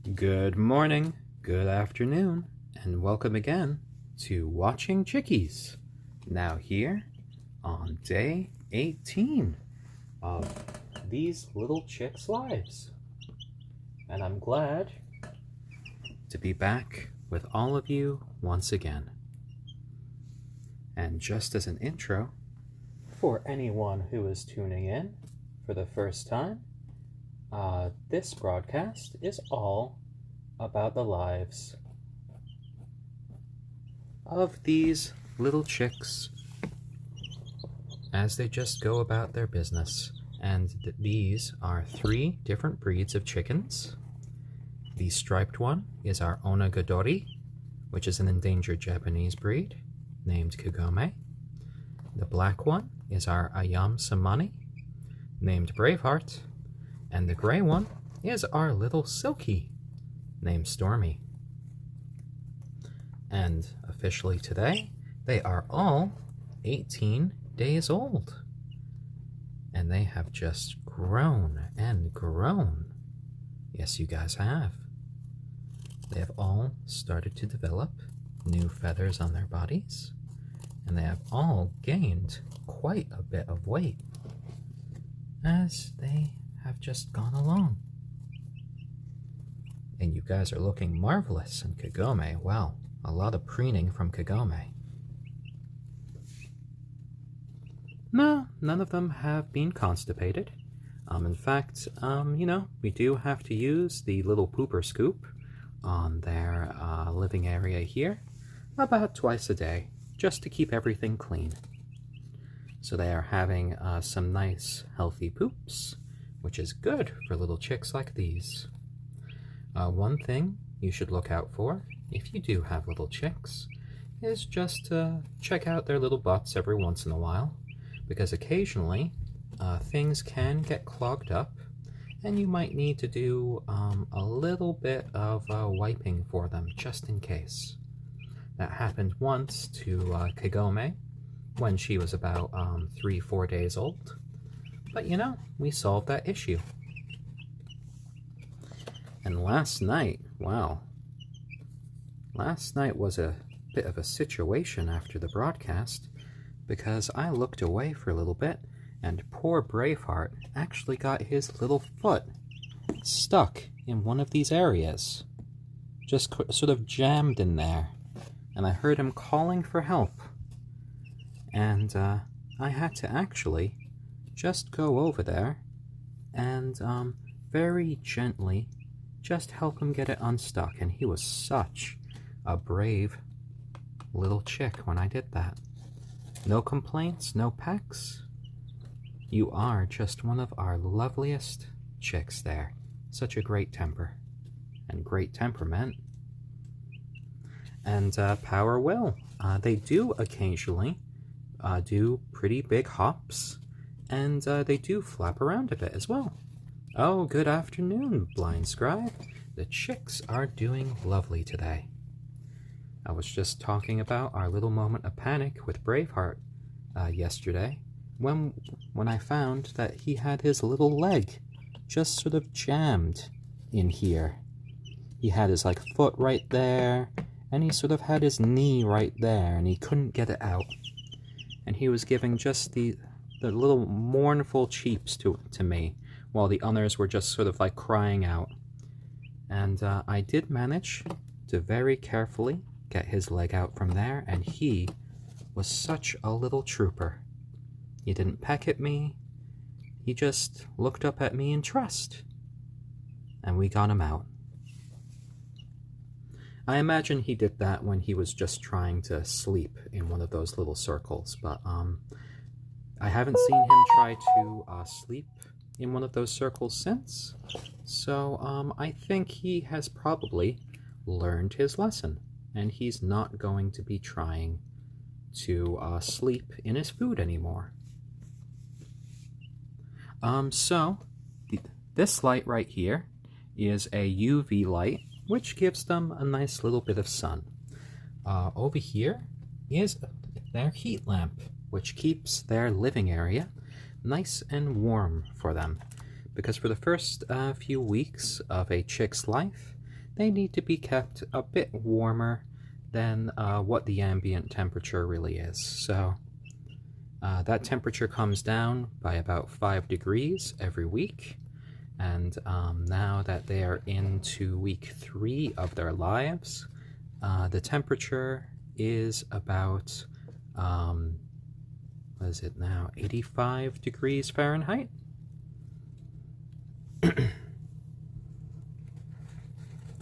Good morning, good afternoon, and welcome again to Watching Chickies. Now here on day 18 of these little chicks' lives. And I'm glad to be back with all of you once again. And just as an intro, for anyone who is tuning in for the first time, this broadcast is all about the lives of these little chicks as they just go about their business. And these are 3 different breeds of chickens. The striped one is our onagadori, which is an endangered Japanese breed named Kagome. The black one is our ayam cemeni, named Braveheart. And the gray one is our little silkie, named Stormy. And officially today, they are all 18 days old. And they have just grown and grown. Yes, you guys have. They have all started to develop new feathers on their bodies, and they have all gained quite a bit of weight as they have just gone along. And you guys are looking marvelous. And Kagome, wow, a lot of preening from Kagome. No, none of them have been constipated. In fact, we do have to use the little pooper scoop on their living area here about twice a day, just to keep everything clean. So they are having some nice healthy poops, which is good for little chicks like these. One thing you should look out for, if you do have little chicks, is just to check out their little butts every once in a while, because occasionally things can get clogged up, and you might need to do a little bit of wiping for them, just in case. That happened once to Kagome when she was about 3-4 days old. But we solved that issue. And last night, wow. Last night was a bit of a situation after the broadcast, because I looked away for a little bit, and poor Braveheart actually got his little foot stuck in one of these areas. Just sort of jammed in there. And I heard him calling for help. And I had to actually just go over there and very gently just help him get it unstuck. And he was such a brave little chick when I did that. No complaints, no pecks. You are just one of our loveliest chicks there. Such a great temper and great temperament. And power will. They do occasionally do pretty big hops, and they do flap around a bit as well. Oh, good afternoon, Blind Scribe. The chicks are doing lovely today. I was just talking about our little moment of panic with Braveheart yesterday when I found that he had his little leg just sort of jammed in here. He had his foot right there, and he sort of had his knee right there, and he couldn't get it out. And he was giving just the little mournful cheeps to me, while the others were just sort of crying out. And I did manage to very carefully get his leg out from there, and he was such a little trooper. He didn't peck at me, he just looked up at me in trust. And we got him out. I imagine he did that when he was just trying to sleep in one of those little circles, but I haven't seen him try to sleep in one of those circles since, so I think he has probably learned his lesson, and he's not going to be trying to sleep in his food anymore. This light right here is a UV light, which gives them a nice little bit of sun. Over here is their heat lamp, which keeps their living area nice and warm for them. Because for the first few weeks of a chick's life, they need to be kept a bit warmer than what the ambient temperature really is. So that temperature comes down by about 5 degrees every week. And now that they are into week 3 of their lives, the temperature is about, what is it now, 85 degrees Fahrenheit?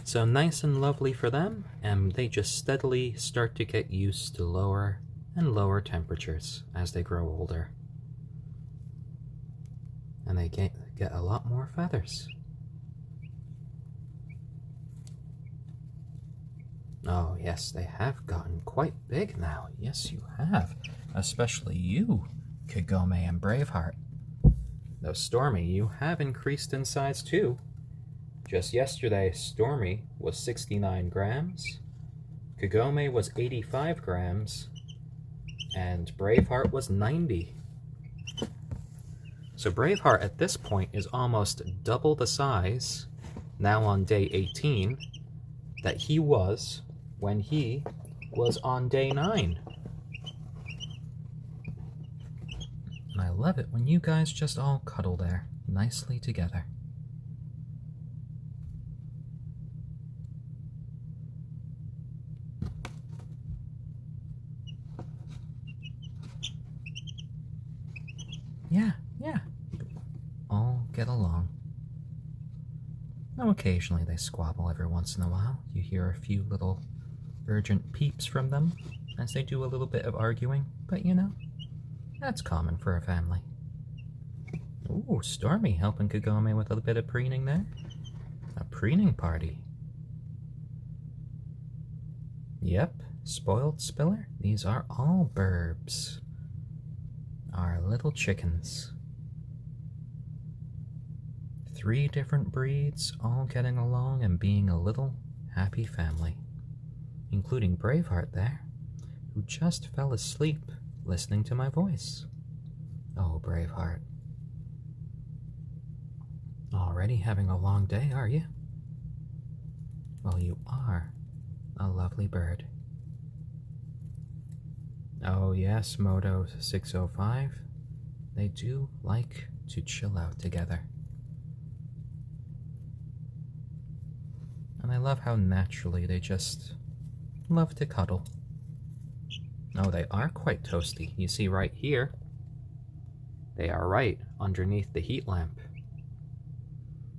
So nice and lovely for them, and they just steadily start to get used to lower and lower temperatures as they grow older. And they get a lot more feathers. Oh yes, they have gotten quite big now. Yes, you have. Especially you, Kagome and Braveheart. Though Stormy, you have increased in size too. Just yesterday, Stormy was 69 grams, Kagome was 85 grams, and Braveheart was 90. So Braveheart at this point is almost double the size, now on day 18, that he was when he was on day 9. And I love it when you guys just all cuddle there, nicely together. Yeah, all get along. Now occasionally they squabble every once in a while. You hear a few little urgent peeps from them as they do a little bit of arguing, but you know, that's common for a family. Ooh, Stormy helping Kagome with a bit of preening there. A preening party. Yep, spoiled spiller. These are all burbs. Our little chickens. 3 different breeds, all getting along and being a little happy family. Including Braveheart there, who just fell asleep listening to my voice. Oh, Braveheart. Already having a long day, are you? Well, you are a lovely bird. Oh yes, Moto 605. They do like to chill out together. And I love how naturally they just love to cuddle. Oh, they are quite toasty. You see right here, they are right underneath the heat lamp.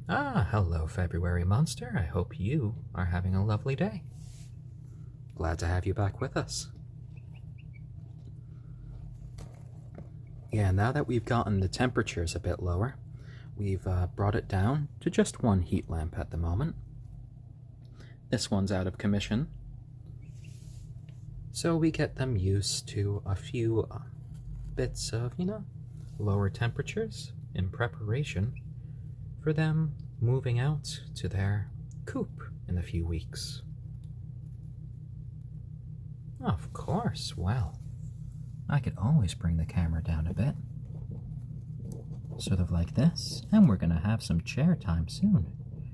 Ah, hello, February monster. I hope you are having a lovely day. Glad to have you back with us. Yeah, now that we've gotten the temperatures a bit lower, we've brought it down to just 1 heat lamp at the moment. This one's out of commission, so we get them used to a few bits of, you know, lower temperatures in preparation for them moving out to their coop in a few weeks. Of course, well, I could always bring the camera down a bit. Sort of like this, and we're gonna have some chair time soon,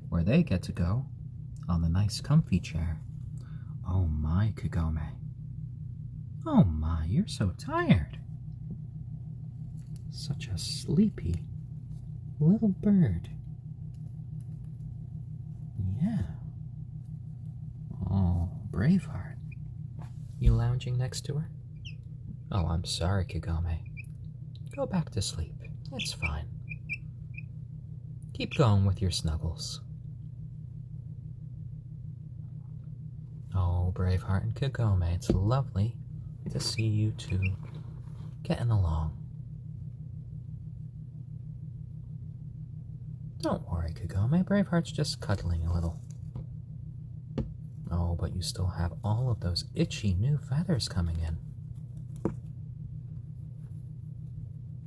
where they get to go on the nice comfy chair. Oh my, Kagome. Oh my, you're so tired. Such a sleepy little bird. Yeah. Oh, Braveheart. You lounging next to her? Oh, I'm sorry, Kagome. Go back to sleep. It's fine. Keep going with your snuggles. Oh, Braveheart and Kagome, it's lovely to see you two getting along. Don't worry, Kagome. Braveheart's just cuddling a little. Oh, but you still have all of those itchy new feathers coming in.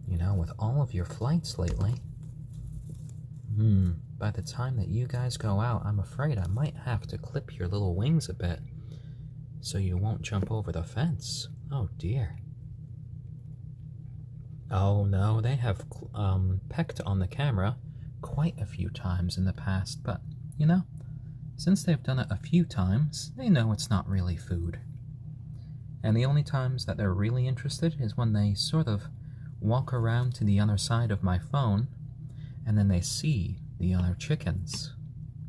You know, with all of your flights lately. By the time that you guys go out, I'm afraid I might have to clip your little wings a bit so you won't jump over the fence. Oh dear. Oh no, they have pecked on the camera quite a few times in the past, but, you know, Since they've done it a few times, they know it's not really food. And the only times that they're really interested is when they sort of walk around to the other side of my phone, and then they see the other chickens.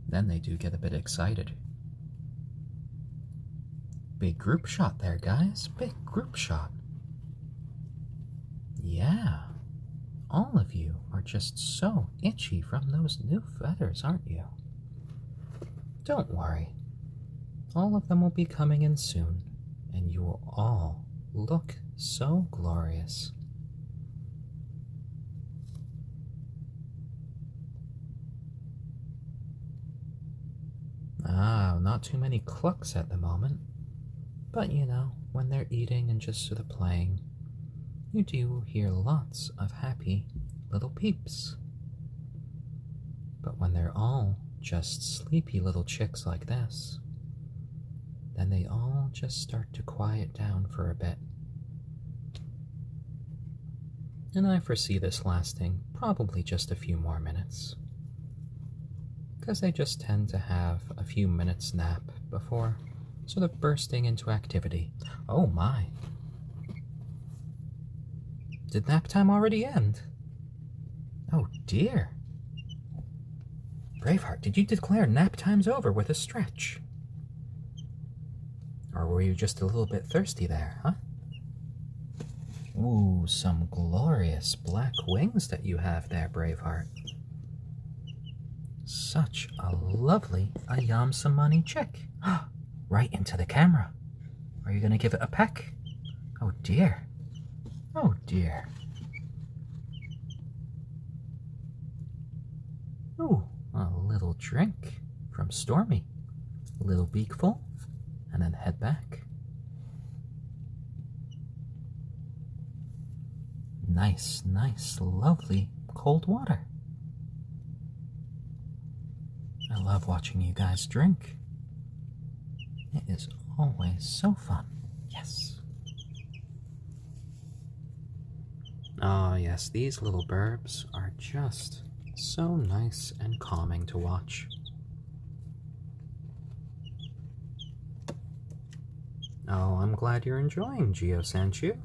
Then they do get a bit excited. Big group shot there, guys. Big group shot. Yeah. All of you are just so itchy from those new feathers, aren't you? Don't worry. All of them will be coming in soon, and you will all look so glorious. Not too many clucks at the moment. But you know, when they're eating and just sort of playing, you do hear lots of happy little peeps. But when they're all just sleepy little chicks like this, then they all just start to quiet down for a bit. And I foresee this lasting probably just a few more minutes, because they just tend to have a few minutes nap before sort of bursting into activity. Oh my. Did nap time already end? Oh dear. Braveheart, did you declare nap time's over with a stretch? Or were you just a little bit thirsty there, huh? Ooh, some glorious black wings that you have there, Braveheart. Such a lovely ayam cemeni chick. Right into the camera. Are you going to give it a peck? Oh dear. Oh dear. Ooh, a little drink from Stormy. A little beakful, and then head back. Nice, nice, lovely cold water. I love watching you guys drink. It is always so fun. Yes. Ah, yes, these little burbs are just so nice and calming to watch. Oh, I'm glad you're enjoying Geo Sanchu.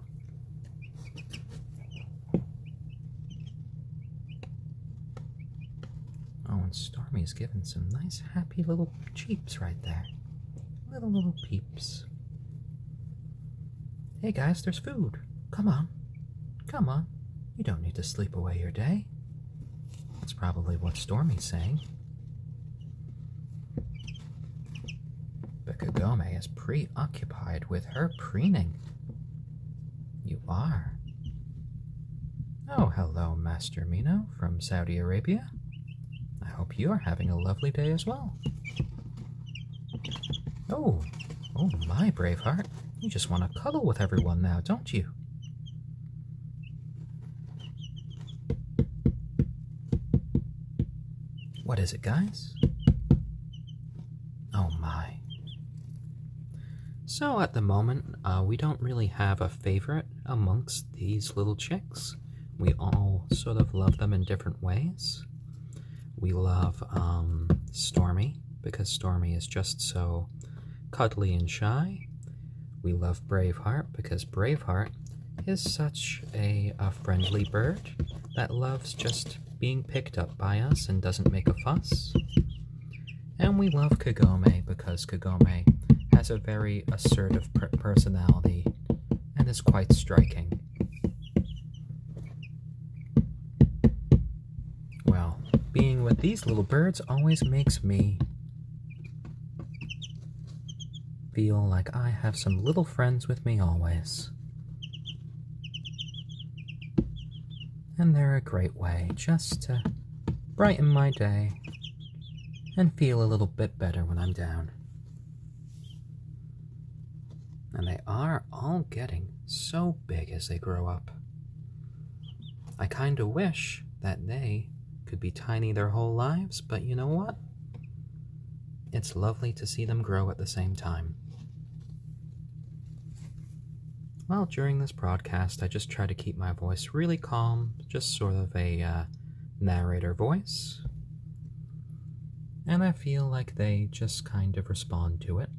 Oh, and Stormy's given some nice happy little cheeps right there. Little peeps. Hey guys, there's food. Come on. Come on. You don't need to sleep away your day. That's probably what Stormy's saying. But Kagome is preoccupied with her preening. You are. Oh, hello, Master Mino from Saudi Arabia. I hope you are having a lovely day as well. Oh my, Braveheart. You just want to cuddle with everyone now, don't you? What is it, guys? Oh my. So at the moment, we don't really have a favorite amongst these little chicks. We all sort of love them in different ways. We love Stormy, because Stormy is just so cuddly and shy. We love Braveheart, because Braveheart is such a friendly bird that loves just being picked up by us and doesn't make a fuss. And we love Kagome, because Kagome has a very assertive personality and is quite striking. Well, being with these little birds always makes me feel like I have some little friends with me always. And they're a great way just to brighten my day and feel a little bit better when I'm down. And they are all getting so big as they grow up. I kinda wish that they could be tiny their whole lives, but you know what? It's lovely to see them grow at the same time. Well, during this broadcast, I just try to keep my voice really calm, just sort of a narrator voice. and I feel like they just kind of respond to it.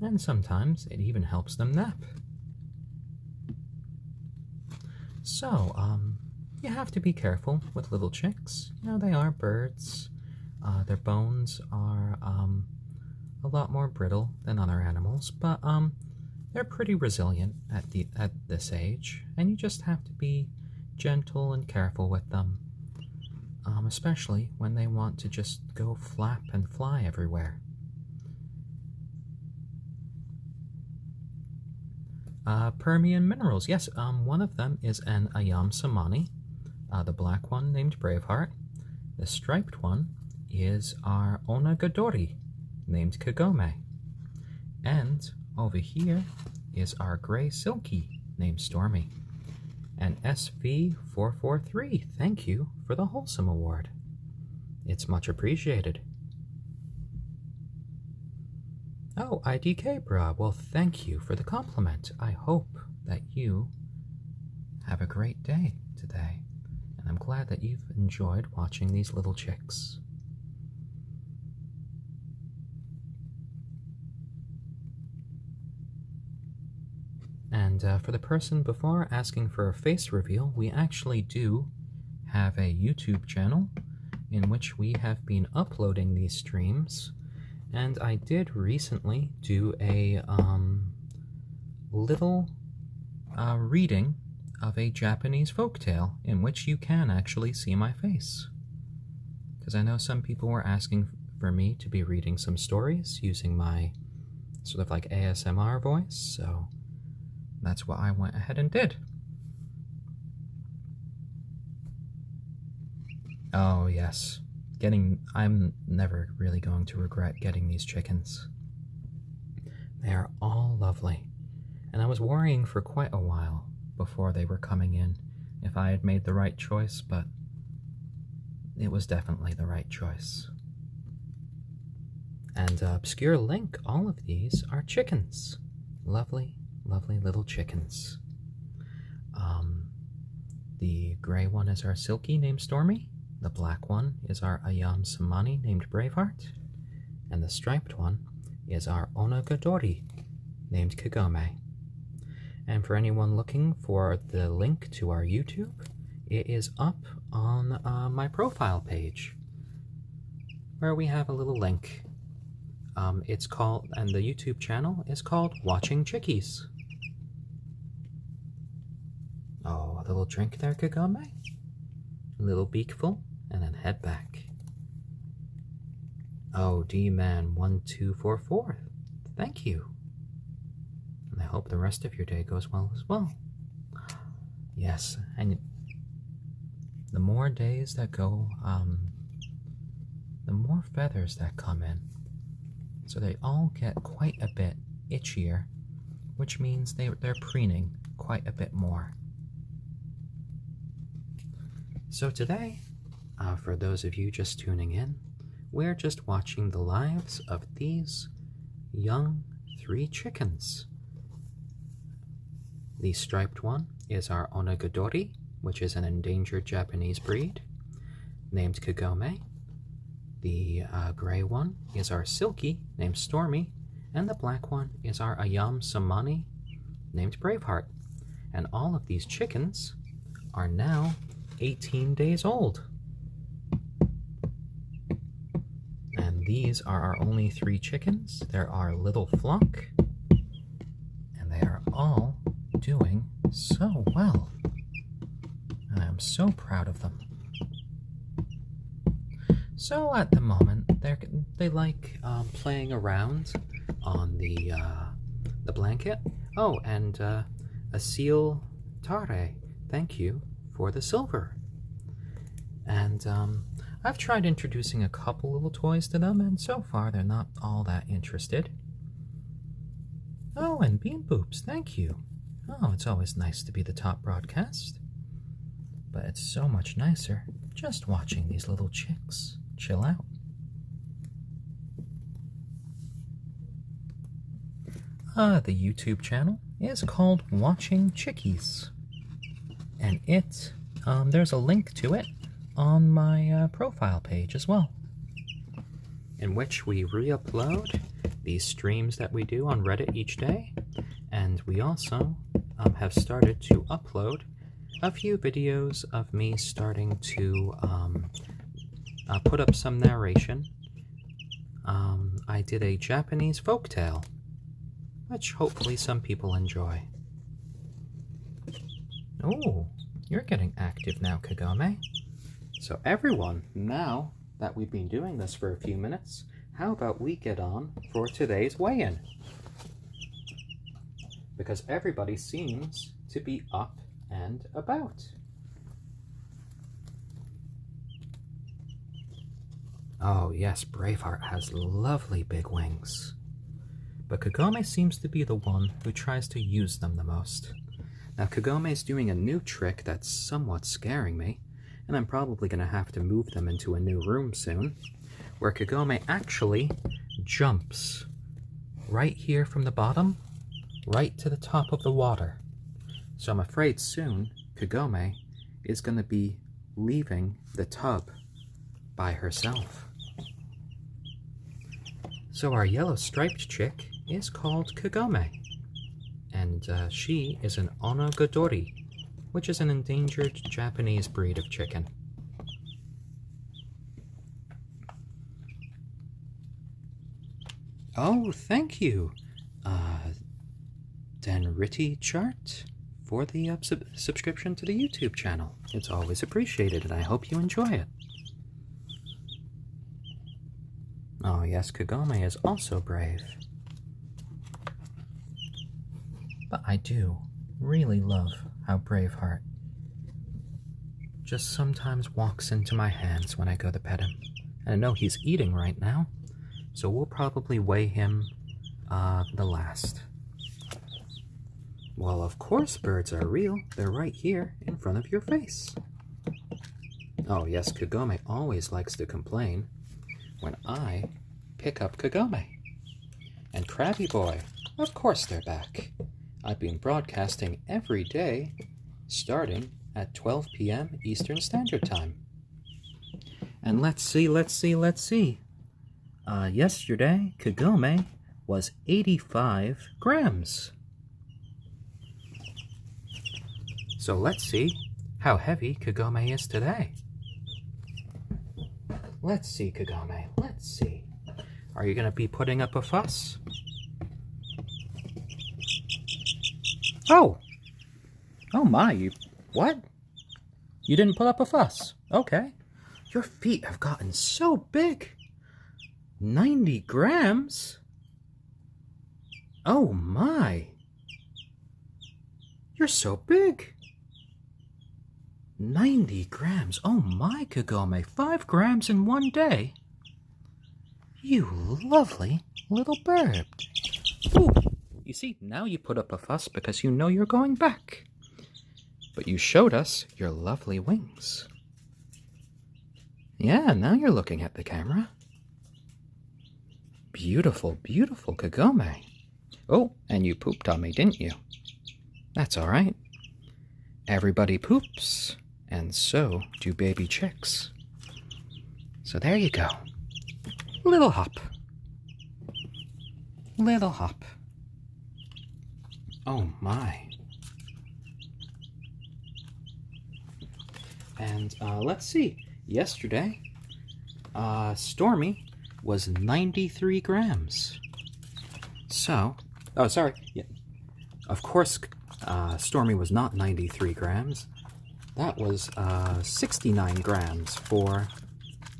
And sometimes it even helps them nap. So, you have to be careful with little chicks. You know, they are birds. Their bones are a lot more brittle than other animals, but they're pretty resilient at this age, and you just have to be gentle and careful with them, especially when they want to just go flap and fly everywhere. Permian minerals, yes, one of them is an ayam cemeni, the black one named Braveheart. The striped one is our onagadori, named Kagome. And over here is our gray silkie, named Stormy. And SV443, thank you for the Wholesome Award. It's much appreciated. Oh, IDK Bra, well thank you for the compliment. I hope that you have a great day today, and I'm glad that you've enjoyed watching these little chicks. And for the person before asking for a face reveal, we actually do have a YouTube channel in which we have been uploading these streams. And I did recently do a little reading of a Japanese folktale in which you can actually see my face. Because I know some people were asking for me to be reading some stories using my sort of like ASMR voice, so that's what I went ahead and did. Oh yes. I'm never really going to regret getting these chickens. They are all lovely, and I was worrying for quite a while before they were coming in if I had made the right choice, but it was definitely the right choice. And obscure link, all of these are chickens. Lovely, lovely little chickens. The gray one is our silkie named Stormy. The black one is our ayam cemeni named Braveheart, and the striped one is our onagadori named Kagome. And for anyone looking for the link to our YouTube, it is up on my profile page, where we have a little link. It's called, and the YouTube channel is called Watching Chickies. Oh, a little drink there, Kagome? A little beakful, and then head back. Oh, D-Man1244, thank you. And I hope the rest of your day goes well as well. Yes, and the more days that go, the more feathers that come in. So they all get quite a bit itchier, which means they're preening quite a bit more. So today, for those of you just tuning in, we're just watching the lives of these young 3 chickens. The striped one is our onagadori, which is an endangered Japanese breed, named Kagome. The gray one is our silkie, named Stormy, and the black one is our ayam cemeni, named Braveheart. And all of these chickens are now 18 days old. And these are our only 3 chickens. They're our little flock, and they are all doing so well. And I'm so proud of them. So at the moment, they like playing around on the blanket. Oh, and a seal tare, thank you for the silver. And I've tried introducing a couple little toys to them, and so far they're not all that interested. Oh, and Bean Boops, thank you. Oh, it's always nice to be the top broadcast. But it's so much nicer just watching these little chicks chill out. The YouTube channel is called Watching Chickies. And there's a link to it on my profile page as well. in which we re-upload these streams that we do on Reddit each day, and we also have started to upload a few videos of me starting to put up some narration. I did a Japanese folktale, which hopefully some people enjoy. Oh, you're getting active now, Kagome. So everyone, now that we've been doing this for a few minutes, how about we get on for today's weigh-in? Because everybody seems to be up and about. Oh yes, Braveheart has lovely big wings. But Kagome seems to be the one who tries to use them the most. Now Kagome is doing a new trick that's somewhat scaring me, and I'm probably going to have to move them into a new room soon, where Kagome actually jumps right here from the bottom, right to the top of the water. So I'm afraid soon Kagome is going to be leaving the tub by herself. So our yellow striped chick is called Kagome, and she is an onagadori, which is an endangered Japanese breed of chicken. Oh, thank you, Denriti Chart, for the subscription to the YouTube channel. It's always appreciated, and I hope you enjoy it. Oh yes, Kagome is also brave. But I do really love how Braveheart just sometimes walks into my hands when I go to pet him. And I know he's eating right now, so we'll probably weigh him the last. Well, of course birds are real. They're right here in front of your face. Oh yes, Kagome always likes to complain when I pick up Kagome. And Krabby Boy, of course they're back. I've been broadcasting every day, starting at 12 p.m. Eastern Standard Time. And let's see. Yesterday, Kagome was 85 grams. So let's see how heavy Kagome is today. Let's see, Kagome, let's see. Are you going to be putting up a fuss? Oh! Oh my, what? You didn't put up a fuss. Okay. Your feet have gotten so big. 90 grams? Oh my. You're so big. 90 grams. Oh my, Kagome. 5 grams in one day. You lovely little bird. Ooh. You see, now you put up a fuss because you know you're going back. But you showed us your lovely wings. Yeah, now you're looking at the camera. Beautiful, beautiful Kagome. Oh, and you pooped on me, didn't you? That's all right. Everybody poops, and so do baby chicks. So there you go. Little hop. Little hop. Oh my. And let's see. Yesterday, Stormy was 93 grams. So, oh, sorry. Yeah. Of course, Stormy was not 93 grams. That was 69 grams for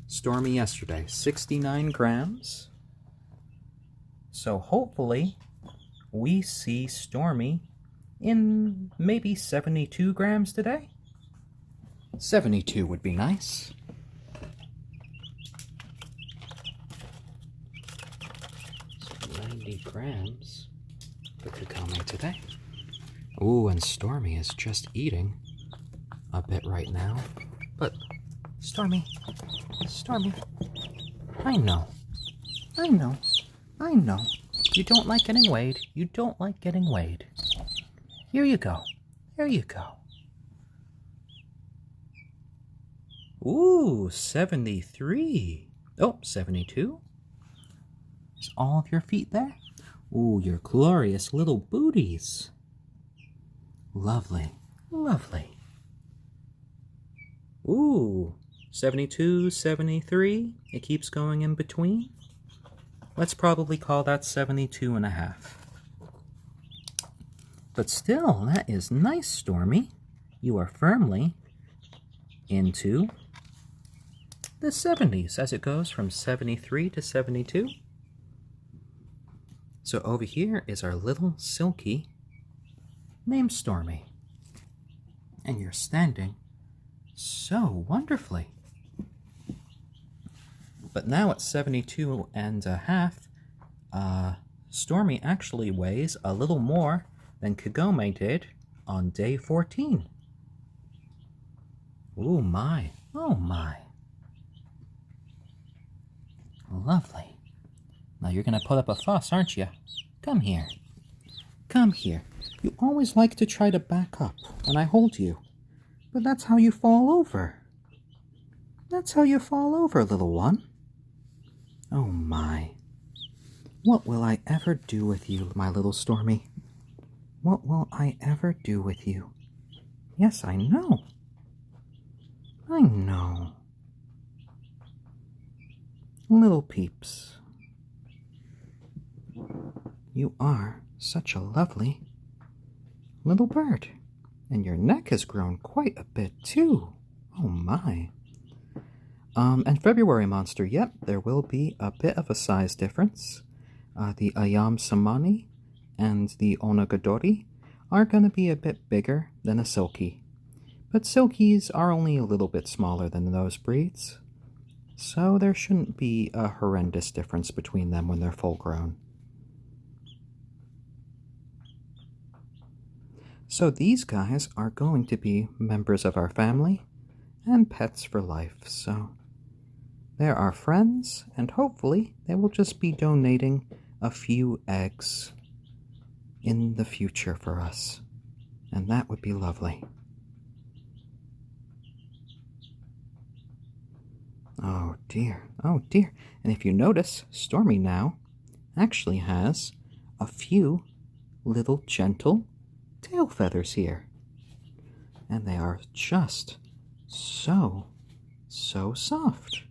Stormy yesterday. 69 grams. So hopefully we see Stormy in maybe 72 grams today. 72 would be nice. So 90 grams for Kagome today. Ooh, and Stormy is just eating a bit right now. But, Stormy, I know. You don't like getting weighed. You don't like getting weighed. Here you go. Ooh, 73. Oh, 72. Is all of your feet there? Ooh, your glorious little booties. Lovely, lovely. Ooh, 72, 73. It keeps going in between. Let's probably call that 72 and a half. But still, that is nice, Stormy. You are firmly into the 70s as it goes from 73 to 72. So over here is our little silkie named Stormy. And you're standing so wonderfully. But now at 72 and a half, Stormy actually weighs a little more than Kagome did on day 14. Oh my, oh my. Lovely. Now you're going to put up a fuss, aren't you? Come here. Come here. You always like to try to back up when I hold you. But that's how you fall over. That's how you fall over, little one. Oh my. What will I ever do with you, my little Stormy? What will I ever do with you? Yes, I know. I know. Little peeps. You are such a lovely little bird. And your neck has grown quite a bit too. Oh my. And February monster, yep, there will be a bit of a size difference. The ayam cemeni and the onagadori are going to be a bit bigger than a silkie. But silkies are only a little bit smaller than those breeds. So there shouldn't be a horrendous difference between them when they're full grown. So these guys are going to be members of our family and pets for life. So they're our friends, and hopefully they will just be donating a few eggs in the future for us. And that would be lovely. Oh dear, oh dear. And if you notice, Stormy now actually has a few little gentle tail feathers here. And they are just so soft.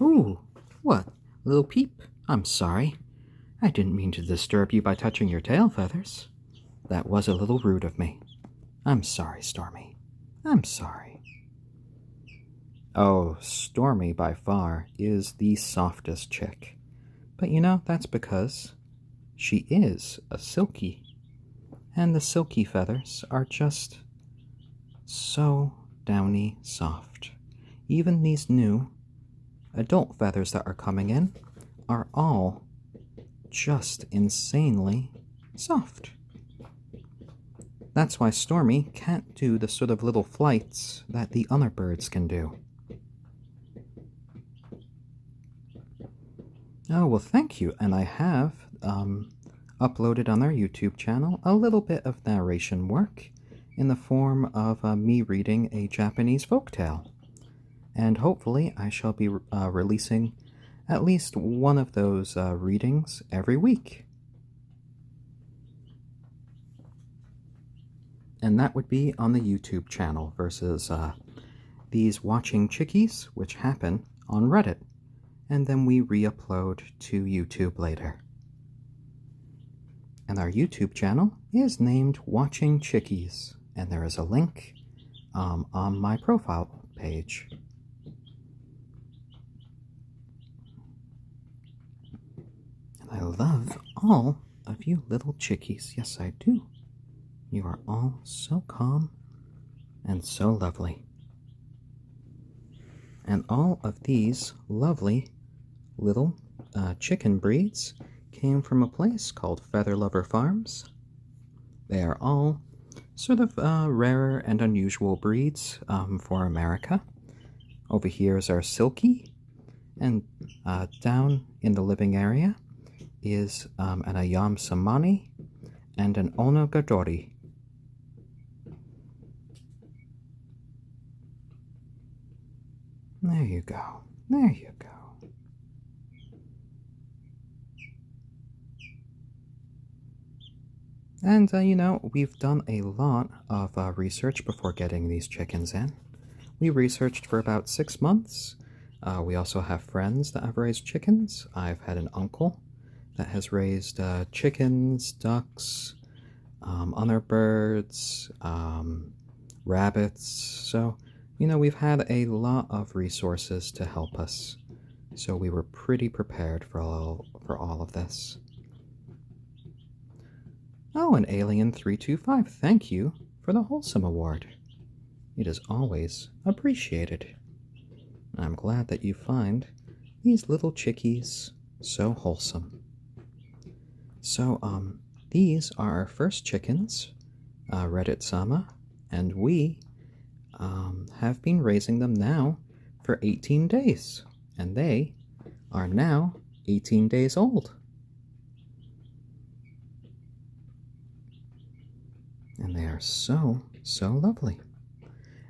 Ooh, what? Little peep? I'm sorry. I didn't mean to disturb you by touching your tail feathers. That was a little rude of me. I'm sorry, Stormy. I'm sorry. Oh, Stormy by far is the softest chick. But you know, that's because she is a silkie. And the silky feathers are just so downy soft. Even these new adult feathers that are coming in are all just insanely soft. That's why Stormy can't do the sort of little flights that the other birds can do. Oh, well, thank you. And I have uploaded on our YouTube channel a little bit of narration work in the form of me reading a Japanese folktale. And hopefully I shall be releasing at least one of those readings every week. And that would be on the YouTube channel versus these watching Chickies, which happen on Reddit. And then we re-upload to YouTube later. And our YouTube channel is named Watching Chickies, and there is a link on my profile page. And I love all of you little chickies. Yes, I do. You are all so calm and so lovely. And all of these lovely little chicken breeds came from a place called Feather Lover Farms. They are all sort of rarer and unusual breeds for America. Over here is our silkie, and down in the living area is an ayam cemeni and an onagadori. There you go. There you go. And, we've done a lot of research before getting these chickens in. We researched for about 6 months. We also have friends that have raised chickens. I've had an uncle that has raised chickens, ducks, other birds, rabbits. So, we've had a lot of resources to help us. So we were pretty prepared for all of this. Oh, an Alien 325, thank you for the Wholesome Award. It is always appreciated. I'm glad that you find these little chickies so wholesome. So, these are our first chickens, Reddit-sama, and we have been raising them now for 18 days, and they are now 18 days old. And they are so lovely.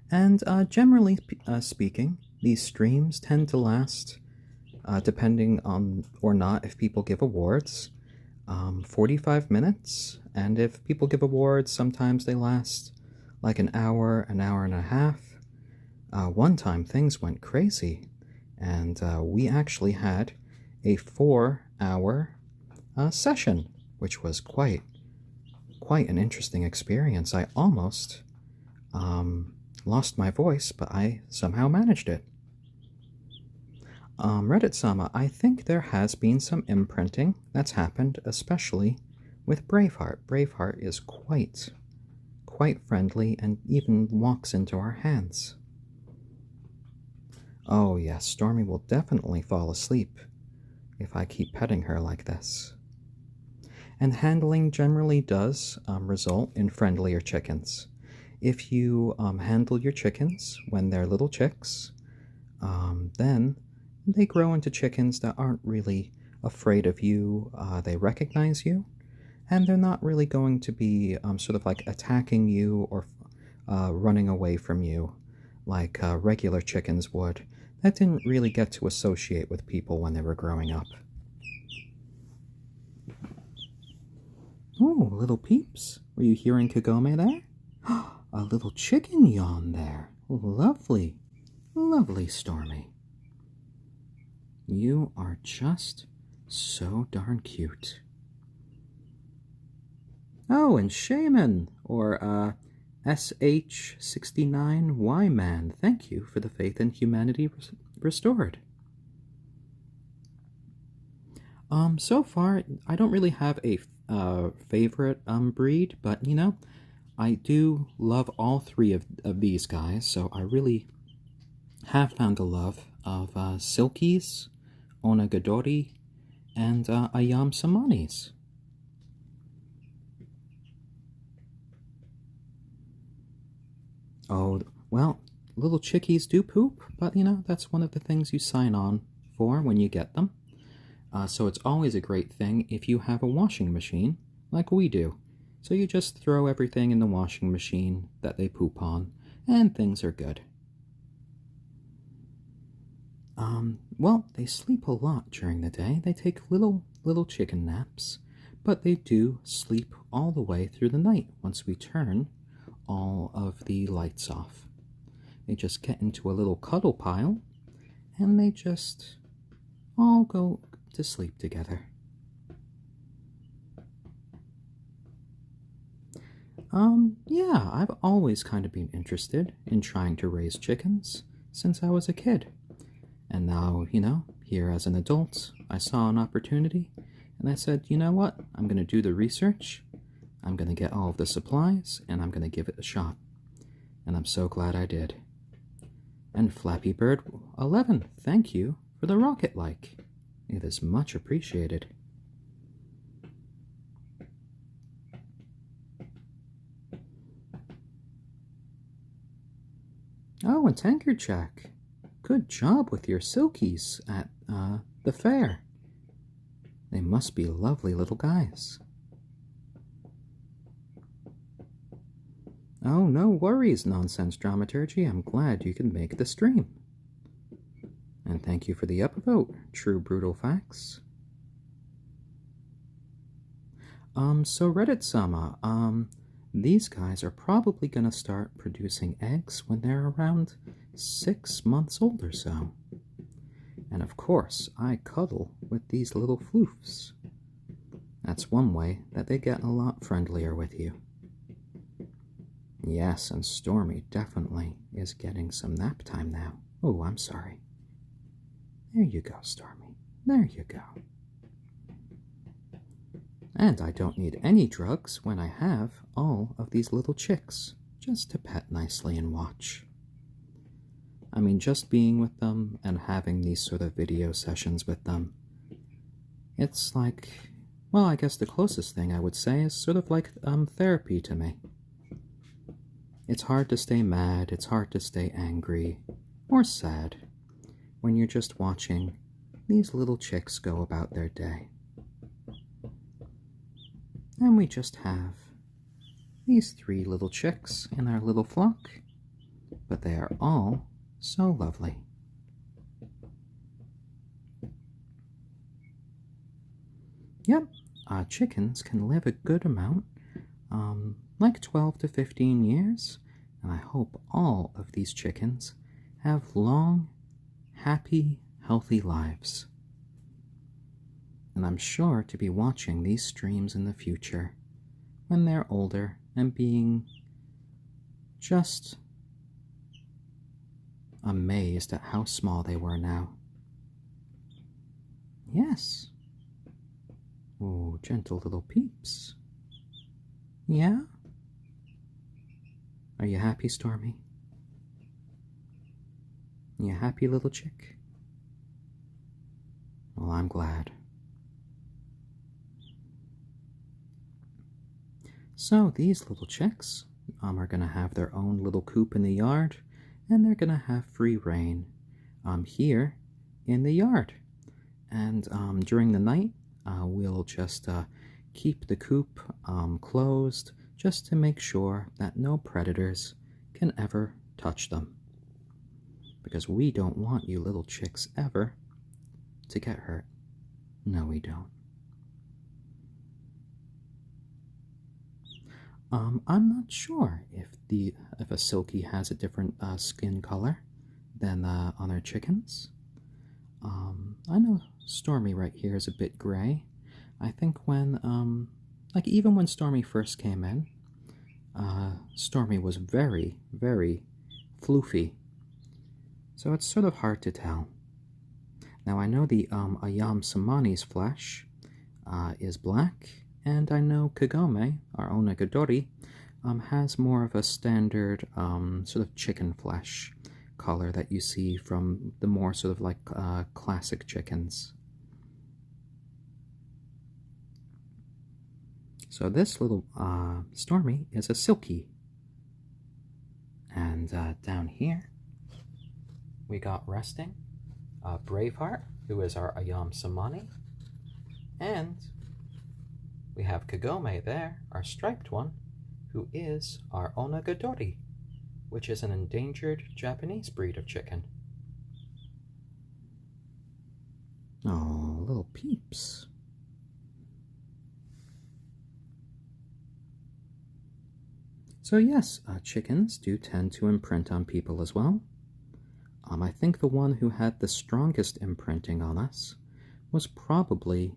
And generally speaking, these streams tend to last, depending on or not if people give awards, 45 minutes. And if people give awards, sometimes they last like an hour and a half. One time things went crazy, and we actually had a 4-hour session, which was quite an interesting experience. I almost lost my voice, but I somehow managed it. Reddit-sama, I think there has been some imprinting that's happened, especially with Braveheart. Braveheart is quite friendly and even walks into our hands. Oh yes, Stormy will definitely fall asleep if I keep petting her like this. And handling generally does result in friendlier chickens. If you handle your chickens when they're little chicks, then they grow into chickens that aren't really afraid of you. They recognize you, and they're not really going to be sort of like attacking you or running away from you like regular chickens would that didn't really get to associate with people when they were growing up. Oh, little peeps, were you hearing Kagome there? A little chicken yawn there. Lovely, lovely, Stormy. You are just so darn cute. Oh, and Shaman, or SH69Y-Man, thank you for the faith in humanity restored. So far, I don't really have a favorite breed, but I do love all three of these guys, so I really have found the love of silkies, onagadori, and ayam cemanis. Oh, well, little chickies do poop, but that's one of the things you sign on for when you get them. So it's always a great thing if you have a washing machine, like we do. So you just throw everything in the washing machine that they poop on, and things are good. Well, they sleep a lot during the day. They take little chicken naps, but they do sleep all the way through the night once we turn all of the lights off. They just get into a little cuddle pile, and they just all go to sleep together. Yeah, I've always kind of been interested in trying to raise chickens since I was a kid. And now, here as an adult, I saw an opportunity, and I said, you know what, I'm going to do the research, I'm going to get all of the supplies, and I'm going to give it a shot. And I'm so glad I did. And Flappy Bird 11, thank you for the rocket like. It is much appreciated. Oh, and Tankard Jack, good job with your silkies at the fair. They must be lovely little guys. Oh, no worries, Nonsense Dramaturgy. I'm glad you can make the stream. And thank you for the upvote, True Brutal Facts. So Reddit-sama, these guys are probably gonna start producing eggs when they're around 6 months old or so. And of course, I cuddle with these little floofs. That's one way that they get a lot friendlier with you. Yes, and Stormy definitely is getting some nap time now. Oh, I'm sorry. There you go, Stormy. There you go. And I don't need any drugs when I have all of these little chicks, just to pet nicely and watch. I mean, just being with them and having these sort of video sessions with them, it's like, well, I guess the closest thing I would say is sort of like therapy to me. It's hard to stay mad, it's hard to stay angry, or sad, when you're just watching these little chicks go about their day. And we just have these 3 little chicks in our little flock, but they are all so lovely. Yep, chickens can live a good amount, like 12 to 15 years, and I hope all of these chickens have long, happy, healthy lives. And I'm sure to be watching these streams in the future when they're older and being just amazed at how small they were now. Yes. Oh, gentle little peeps. Yeah? Are you happy, Stormy? You happy, little chick? Well, I'm glad. So these little chicks are going to have their own little coop in the yard, and they're going to have free reign here in the yard. And during the night, we'll just keep the coop closed just to make sure that no predators can ever touch them. Because we don't want you little chicks ever to get hurt. No, we don't. I'm not sure if a silkie has a different skin color than other chickens. I know Stormy right here is a bit gray. I think when, like even when Stormy first came in, Stormy was very, very floofy. So it's sort of hard to tell. Now I know the ayam cemeni's flesh is black, and I know Kagome, our onagadori, has more of a standard sort of chicken flesh color that you see from the more sort of like classic chickens. So this little Stormy is a silkie. And down here, we got resting Braveheart, who is our ayam cemeni, and we have Kagome there, our striped one, who is our onagadori, which is an endangered Japanese breed of chicken. Oh, little peeps. So yes, chickens do tend to imprint on people as well. I think the one who had the strongest imprinting on us was probably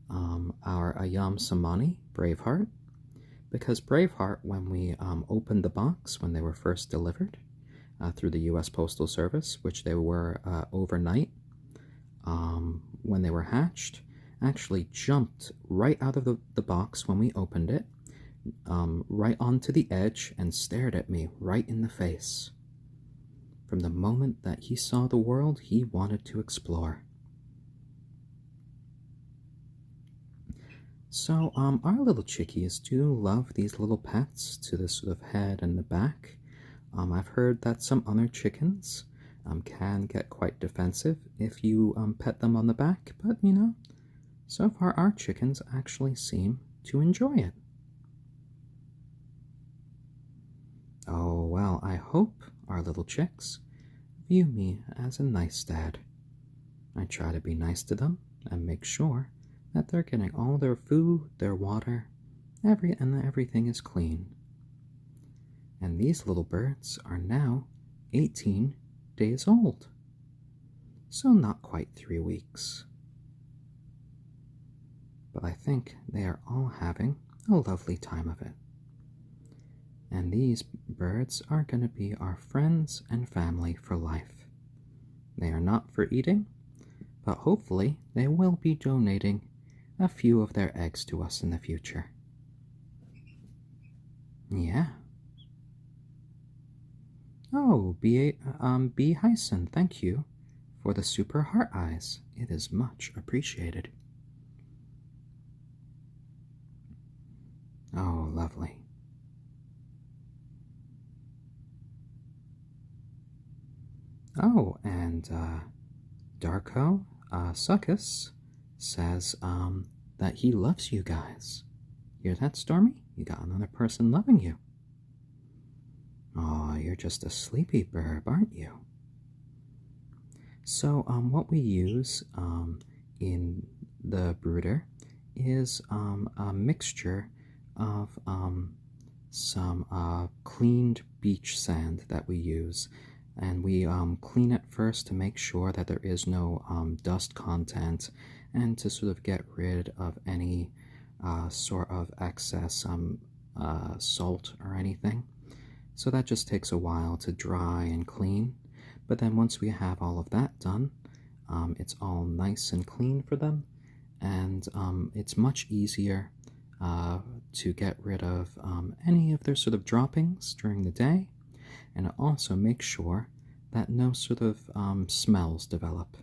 our ayam cemeni, Braveheart, because Braveheart, when we opened the box when they were first delivered through the U.S. Postal Service, which they were overnight, when they were hatched, actually jumped right out of the box when we opened it, right onto the edge and stared at me right in the face. From the moment that he saw the world, he wanted to explore. So, our little chickies do love these little pets to the sort of head and the back. I've heard that some other chickens can get quite defensive if you pet them on the back, but you know, so far our chickens actually seem to enjoy it. Oh, well, I hope our little chicks view me as a nice dad. I try to be nice to them and make sure that they're getting all their food, their water, Everything is clean. And these little birds are now 18 days old. So not quite 3 weeks. But I think they are all having a lovely time of it. And these birds are going to be our friends and family for life. They are not for eating, but hopefully they will be donating a few of their eggs to us in the future. Yeah. Oh, B. Hyson, thank you for the super heart eyes. It is much appreciated. Oh, lovely. Oh, and Darko Suckus says that he loves you guys. Hear that, Stormy? You got another person loving you. Oh, you're just a sleepy burb, aren't you? So, what we use in the brooder is a mixture of some cleaned beach sand that we use. And we clean it first to make sure that there is no dust content and to sort of get rid of any sort of excess salt or anything. So that just takes a while to dry and clean. But then once we have all of that done, it's all nice and clean for them. And it's much easier to get rid of any of their sort of droppings during the day. And it also makes sure that no sort of smells develop.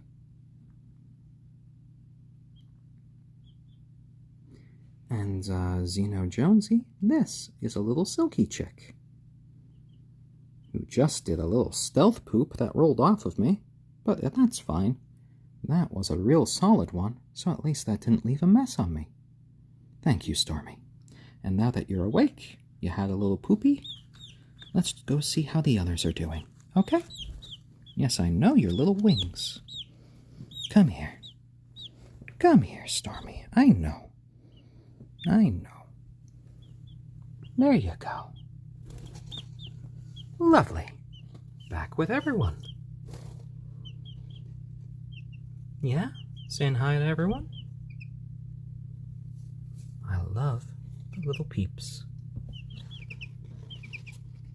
And Zeno Jonesy, this is a little silky chick who just did a little stealth poop that rolled off of me, but that's fine. That was a real solid one, so at least that didn't leave a mess on me. Thank you, Stormy. And now that you're awake, you had a little poopy, let's go see how the others are doing, okay? Yes, I know your little wings. Come here. Come here, Stormy. I know. There you go. Lovely. Back with everyone. Yeah? Saying hi to everyone? I love the little peeps.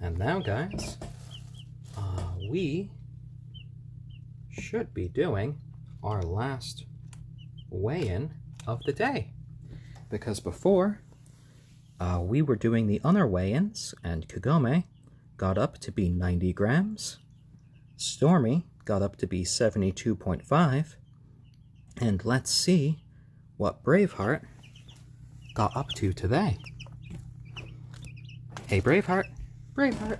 And now, guys, we should be doing our last weigh-in of the day. Because before, we were doing the other weigh-ins, and Kagome got up to be 90 grams, Stormy got up to be 72.5, and let's see what Braveheart got up to today. Hey, Braveheart. Braveheart.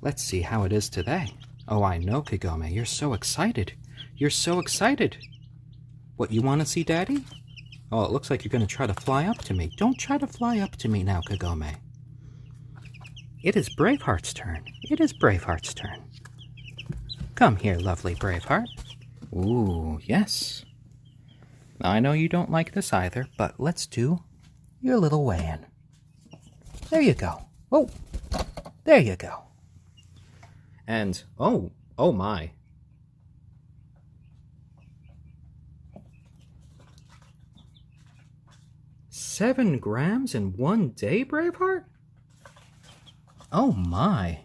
Let's see how it is today. Oh, I know, Kagome. You're so excited. You're so excited. What, you want to see Daddy? Oh, it looks like you're going to try to fly up to me. Don't try to fly up to me now, Kagome. It is Braveheart's turn. It is Braveheart's turn. Come here, lovely Braveheart. Ooh, yes. I know you don't like this either, but let's do your little weigh-in. There you go. Oh, there you go. And, oh my. 7 grams in one day, Braveheart? Oh my.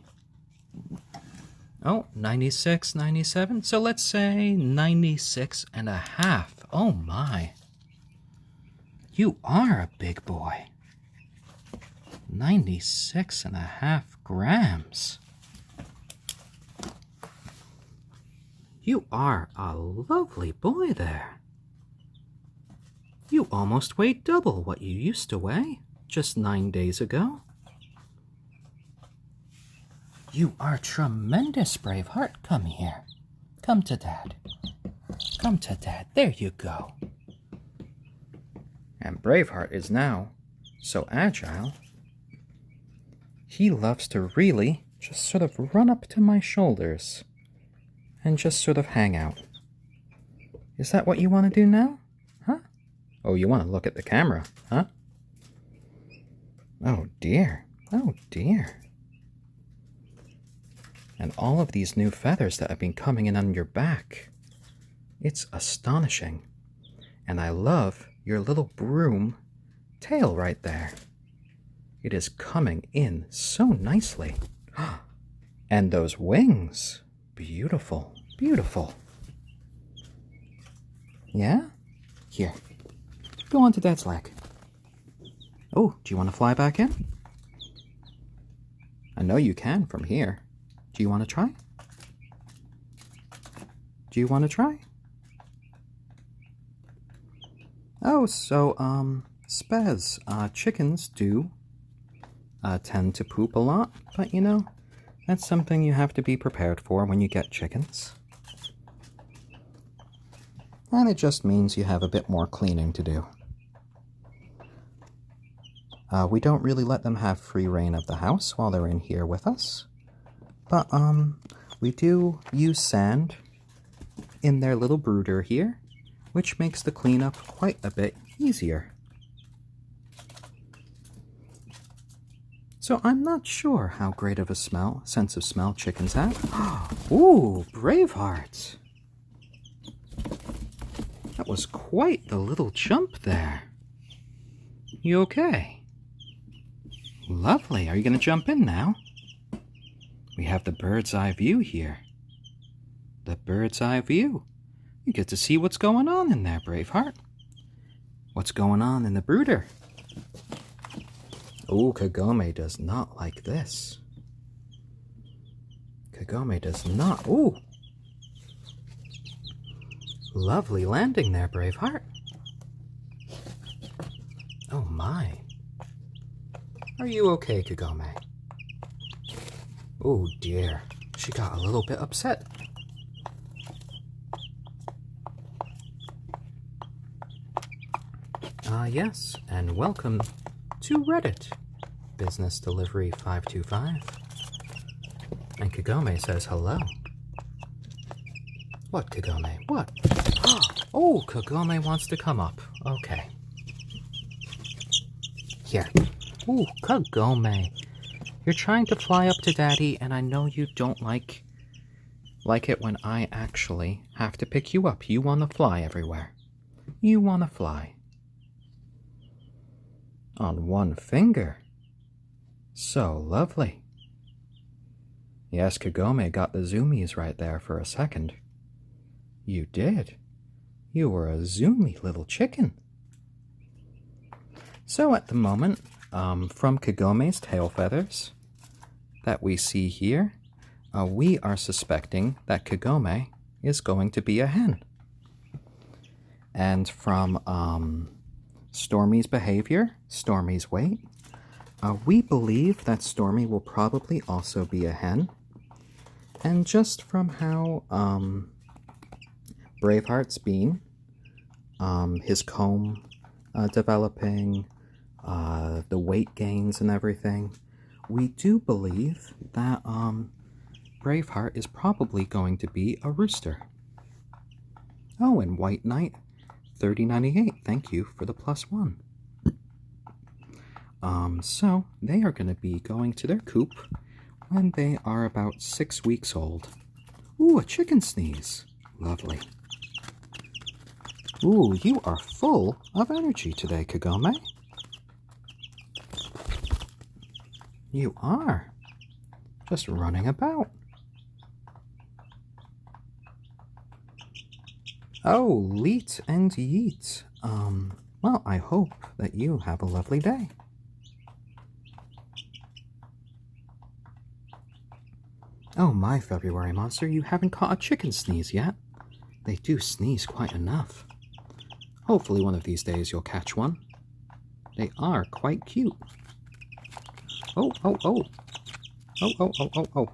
Oh, 96, 97. So let's say 96 and a half. Oh my. You are a big boy. 96 and a half grams. You are a lovely boy there. You almost weigh double what you used to weigh just 9 days ago. You are tremendous, Braveheart. Come here. Come to Dad. Come to Dad. There you go. And Braveheart is now so agile, he loves to really just sort of run up to my shoulders and just sort of hang out. Is that what you want to do now? Huh? Oh, you want to look at the camera, huh? Oh dear. Oh dear. And all of these new feathers that have been coming in on your back. It's astonishing. And I love your little broom tail right there. It is coming in so nicely. And those wings. Beautiful, beautiful. Yeah? Here. Go on to Dad's leg. Oh, do you want to fly back in? I know you can from here. Do you want to try? Do you want to try? Oh, so, Spez, chickens do tend to poop a lot, but you know, that's something you have to be prepared for when you get chickens. And it just means you have a bit more cleaning to do. We don't really let them have free reign of the house while they're in here with us. But, we do use sand in their little brooder here, which makes the cleanup quite a bit easier. So I'm not sure how great of a sense of smell chickens have. Ooh, Braveheart! That was quite the little jump there. You okay? Lovely. Are you going to jump in now? We have the bird's eye view here. The bird's eye view. You get to see what's going on in there, Braveheart. What's going on in the brooder? Oh, Kagome does not like this. Kagome does not. Ooh. Lovely landing there, Braveheart. Oh my. Are you okay, Kagome? Oh dear. She got a little bit upset. Yes, and welcome to Reddit. Business Delivery 525. And Kagome says hello. What, Kagome? What? Oh, Kagome wants to come up. Okay. Here. Ooh, Kagome. You're trying to fly up to Daddy, and I know you don't like it when I actually have to pick you up. You want to fly everywhere. You want to fly. On one finger. So lovely. Yes, Kagome got the zoomies right there for a second. You did. You were a zoomy little chicken. So at the moment, from Kagome's tail feathers that we see here, we are suspecting that Kagome is going to be a hen. And from Stormy's behavior, Stormy's weight, we believe that Stormy will probably also be a hen. And just from how Braveheart's been, his comb developing, the weight gains and everything, we do believe that Braveheart is probably going to be a rooster. Oh, and White Knight 3098, thank you for the +1. So they are going to be going to their coop when they are about 6 weeks old. Ooh, a chicken sneeze. Lovely. Ooh, you are full of energy today, Kagome. You are. Just running about. Oh, Leet and Yeet. Well, I hope that you have a lovely day. Oh my, February monster, you haven't caught a chicken sneeze yet. They do sneeze quite enough. Hopefully one of these days you'll catch one. They are quite cute. Oh, oh, oh. Oh, oh, oh, oh, oh.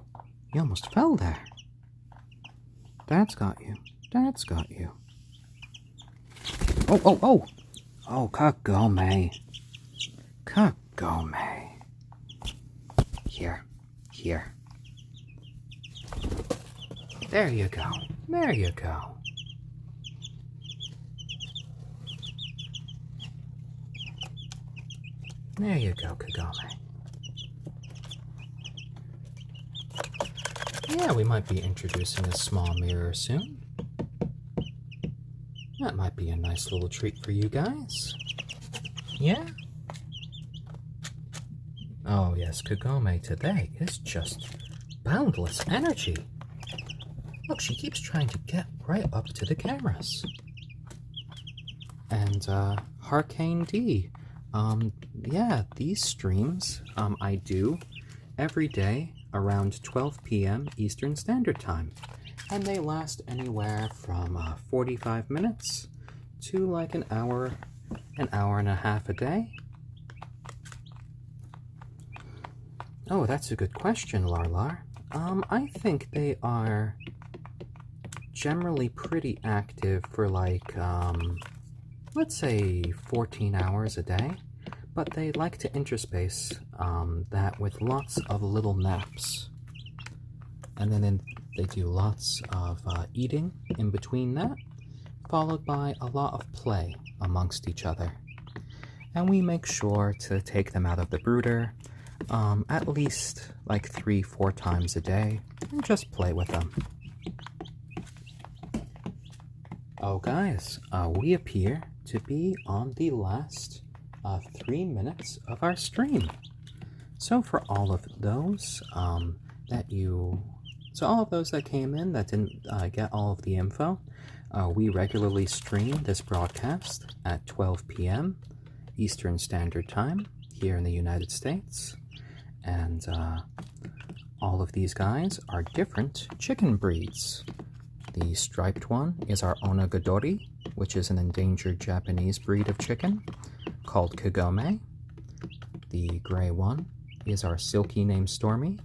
You almost fell there. Dad's got you. Dad's got you. Oh, oh, oh. Oh, Kagome. Kagome. Here. Here. There you go. There you go. There you go, Kagome. Yeah, we might be introducing a small mirror soon. That might be a nice little treat for you guys. Yeah? Oh yes, Kagome today is just boundless energy. Look, she keeps trying to get right up to the cameras. And, Harkane D. Yeah, these streams, I do every day around 12 p.m. Eastern Standard Time. And they last anywhere from 45 minutes to like an hour and a half a day. Oh, that's a good question, Larlar. I think they are generally pretty active for like, let's say 14 hours a day, but they like to interspace that with lots of little naps. And then they do lots of eating in between that, followed by a lot of play amongst each other. And we make sure to take them out of the brooder at least like 3-4 times a day and just play with them. Oh guys, we appear to be on the last 3 minutes of our stream. So for all of those all of those that came in that didn't get all of the info, we regularly stream this broadcast at 12 p.m. Eastern Standard Time here in the United States. And all of these guys are different chicken breeds. The striped one is our onagadori, which is an endangered Japanese breed of chicken called Kagome. The gray one is our silkie named Stormy,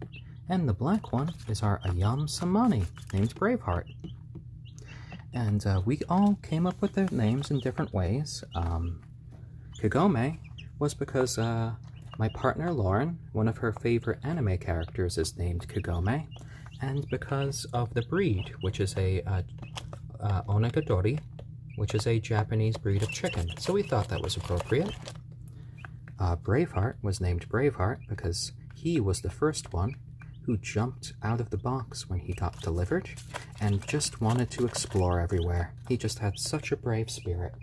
and the black one is our ayam cemeni named Braveheart. And we all came up with their names in different ways. Kagome was because my partner Lauren, one of her favorite anime characters, is named Kagome, and because of the breed, which is a onagadori, which is a Japanese breed of chicken, so we thought that was appropriate. Braveheart was named Braveheart because he was the first one who jumped out of the box when he got delivered and just wanted to explore everywhere. He just had such a brave spirit.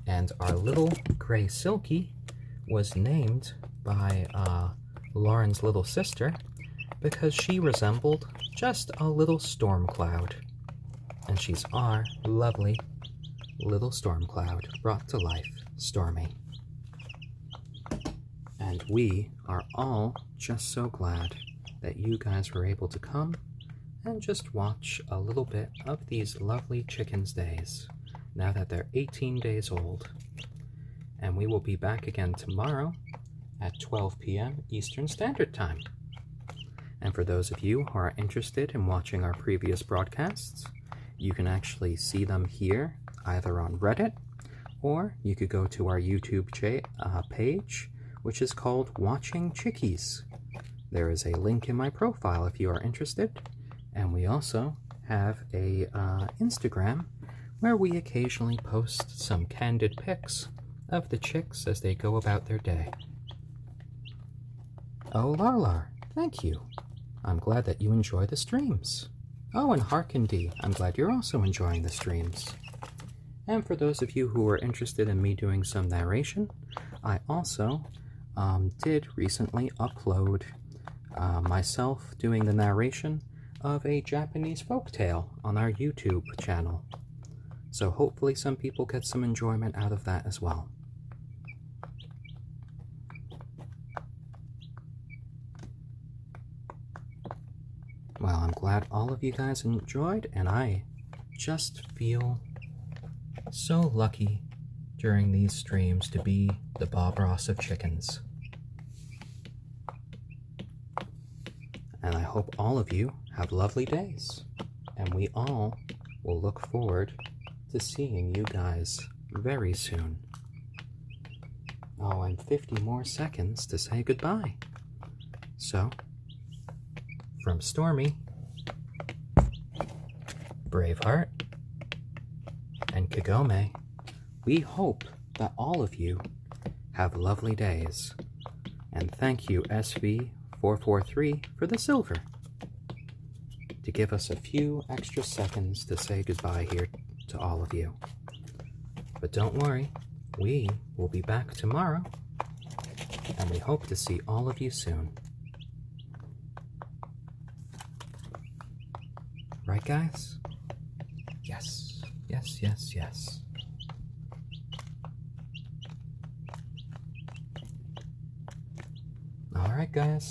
And our little gray Silkie was named by Lauren's little sister because she resembled just a little storm cloud. And she's our lovely little storm cloud brought to life, Stormy. And we are all just so glad that you guys were able to come and just watch a little bit of these lovely chickens' days, now that they're 18 days old. And we will be back again tomorrow at 12 p.m. Eastern Standard Time. And for those of you who are interested in watching our previous broadcasts, you can actually see them here, either on Reddit, or you could go to our YouTube page, which is called Watching Chickies. There is a link in my profile if you are interested, and we also have a Instagram where we occasionally post some candid pics of the chicks as they go about their day. Oh, Larlar, thank you. I'm glad that you enjoy the streams. Oh, and Harkindi, I'm glad you're also enjoying the streams. And for those of you who are interested in me doing some narration, I also did recently upload myself doing the narration of a Japanese folktale on our YouTube channel. So hopefully some people get some enjoyment out of that as well. Well, I'm glad all of you guys enjoyed, and I just feel so lucky during these streams to be the Bob Ross of chickens. And I hope all of you have lovely days, and we all will look forward to seeing you guys very soon. Oh, and 50 more seconds to say goodbye. So, from Stormy, Braveheart, and Kagome, we hope that all of you Have lovely days. And thank you, SV443, for the silver. To give us a few extra seconds to say goodbye here to all of you. But don't worry, we will be back tomorrow, and we hope to see all of you soon. Right, guys? Yes, yes, yes, yes. Alright, guys.